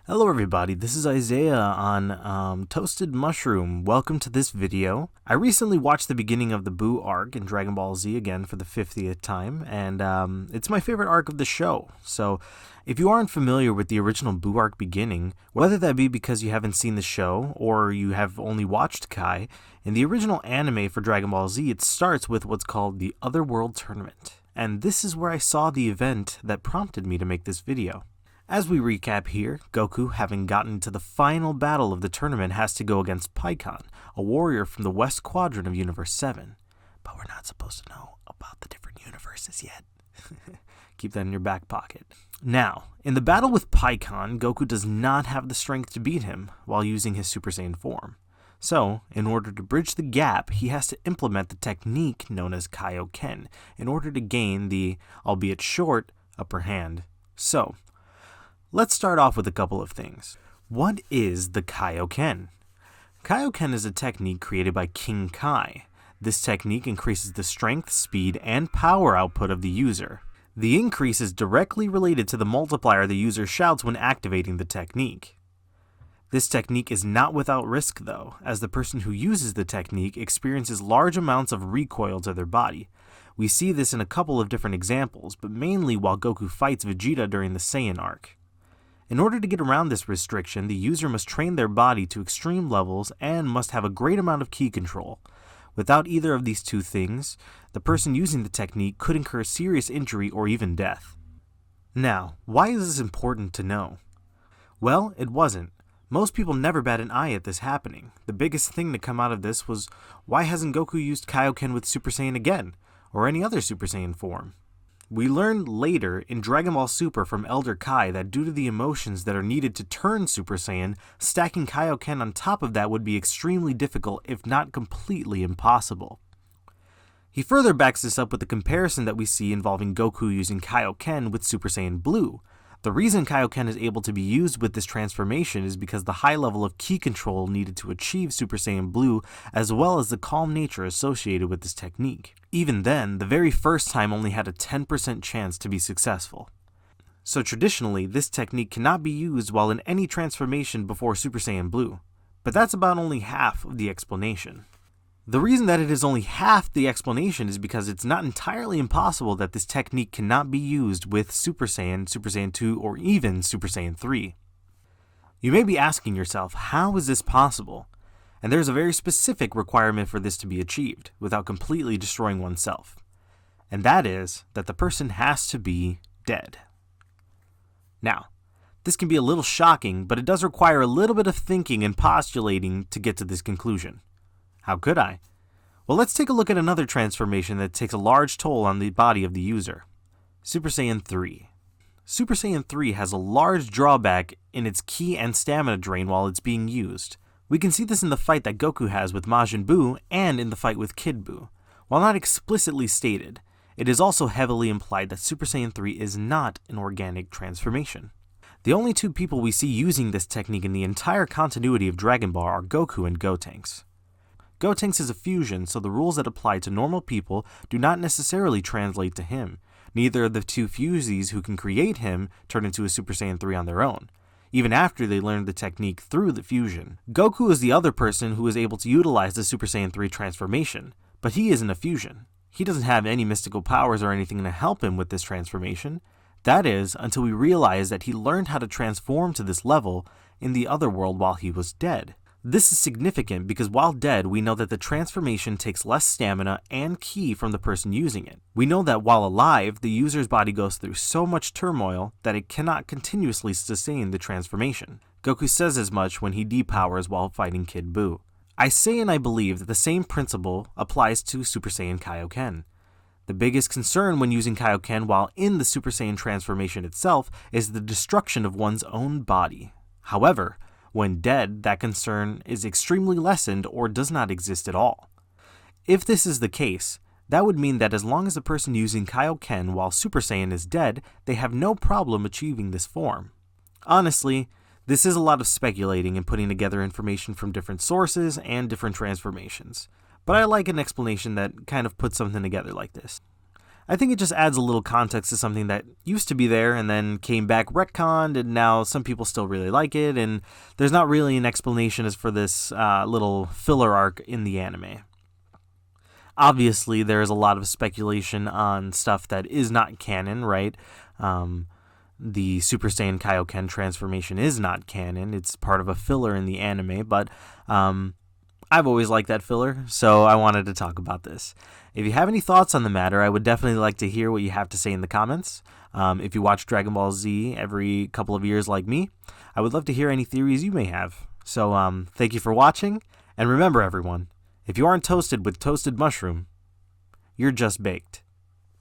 Hello everybody, this is Isaiah on Toasted Mushroom. Welcome to this video. I recently watched the beginning of the Buu arc in Dragon Ball Z again for the 50th time, and it's my favorite arc of the show. So if you aren't familiar with the original Buu arc beginning, whether that be because you haven't seen the show or you have only watched Kai, in the original anime for Dragon Ball Z, it starts with what's called the Otherworld Tournament. And this is where I saw the event that prompted me to make this video. As we recap here, Goku, having gotten to the final battle of the tournament, has to go against Kaioken, a warrior from the West Quadrant of Universe 7. But we're not supposed to know about the different universes yet. Keep that in your back pocket. Now, in the battle with Kaioken, Goku does not have the strength to beat him while using his Super Saiyan form. So, in order to bridge the gap, he has to implement the technique known as Kaioken in order to gain the, albeit short, upper hand. So, let's start off with a couple of things. What is the Kaioken? Kaioken is a technique created by King Kai. This technique increases the strength, speed, and power output of the user. The increase is directly related to the multiplier the user shouts when activating the technique. This technique is not without risk though, as the person who uses the technique experiences large amounts of recoil to their body. We see this in a couple of different examples, but mainly while Goku fights Vegeta during the Saiyan arc. In order to get around this restriction, the user must train their body to extreme levels and must have a great amount of ki control. Without either of these two things, the person using the technique could incur serious injury or even death. Now, why is this important to know? Well, it wasn't. Most people never bat an eye at this happening. The biggest thing to come out of this was, why hasn't Goku used Kaioken with Super Saiyan again, or any other Super Saiyan form? We learned later in Dragon Ball Super from Elder Kai that due to the emotions that are needed to turn Super Saiyan, stacking Kaioken on top of that would be extremely difficult, if not completely impossible. He further backs this up with the comparison that we see involving Goku using Kaioken with Super Saiyan Blue. The reason Kaioken is able to be used with this transformation is because the high level of ki control needed to achieve Super Saiyan Blue, as well as the calm nature associated with this technique. Even then, the very first time only had a 10% chance to be successful. So traditionally, this technique cannot be used while in any transformation before Super Saiyan Blue. But that's about only half of the explanation. The reason that it is only half the explanation is because it's not entirely impossible that this technique cannot be used with Super Saiyan, Super Saiyan 2, or even Super Saiyan 3. You may be asking yourself, how is this possible? And there's a very specific requirement for this to be achieved, without completely destroying oneself. And that is that the person has to be dead. Now, this can be a little shocking, but it does require a little bit of thinking and postulating to get to this conclusion. How could I? Well, let's take a look at another transformation that takes a large toll on the body of the user. Super Saiyan 3. Super Saiyan 3 has a large drawback in its ki and stamina drain while it's being used. We can see this in the fight that Goku has with Majin Buu and in the fight with Kid Buu. While not explicitly stated, it is also heavily implied that Super Saiyan 3 is not an organic transformation. The only two people we see using this technique in the entire continuity of Dragon Ball are Goku and Gotenks. Gotenks is a fusion, so the rules that apply to normal people do not necessarily translate to him. Neither of the two fusees who can create him turn into a Super Saiyan 3 on their own, even after they learned the technique through the fusion. Goku is the other person who is able to utilize the Super Saiyan 3 transformation, but he isn't a fusion. He doesn't have any mystical powers or anything to help him with this transformation. That is, until we realize that he learned how to transform to this level in the other world while he was dead. This is significant because while dead, we know that the transformation takes less stamina and ki from the person using it. We know that while alive, the user's body goes through so much turmoil that it cannot continuously sustain the transformation. Goku says as much when he depowers while fighting Kid Buu. I say and I believe that the same principle applies to Super Saiyan Kaioken. The biggest concern when using Kaioken while in the Super Saiyan transformation itself is the destruction of one's own body. However, when dead, that concern is extremely lessened or does not exist at all. If this is the case, that would mean that as long as the person using Kaioken while Super Saiyan is dead, they have no problem achieving this form. Honestly, this is a lot of speculating and putting together information from different sources and different transformations, but I like an explanation that kind of puts something together like this. I think it just adds a little context to something that used to be there and then came back retconned, and now some people still really like it, and there's not really an explanation as for this little filler arc in the anime. Obviously, there is a lot of speculation on stuff that is not canon, right? The Super Saiyan Kaioken transformation is not canon. It's part of a filler in the anime, but I've always liked that filler, so I wanted to talk about this. If you have any thoughts on the matter, I would definitely like to hear what you have to say in the comments. If you watch Dragon Ball Z every couple of years like me, I would love to hear any theories you may have. So thank you for watching, and remember everyone, if you aren't toasted with toasted mushroom, you're just baked.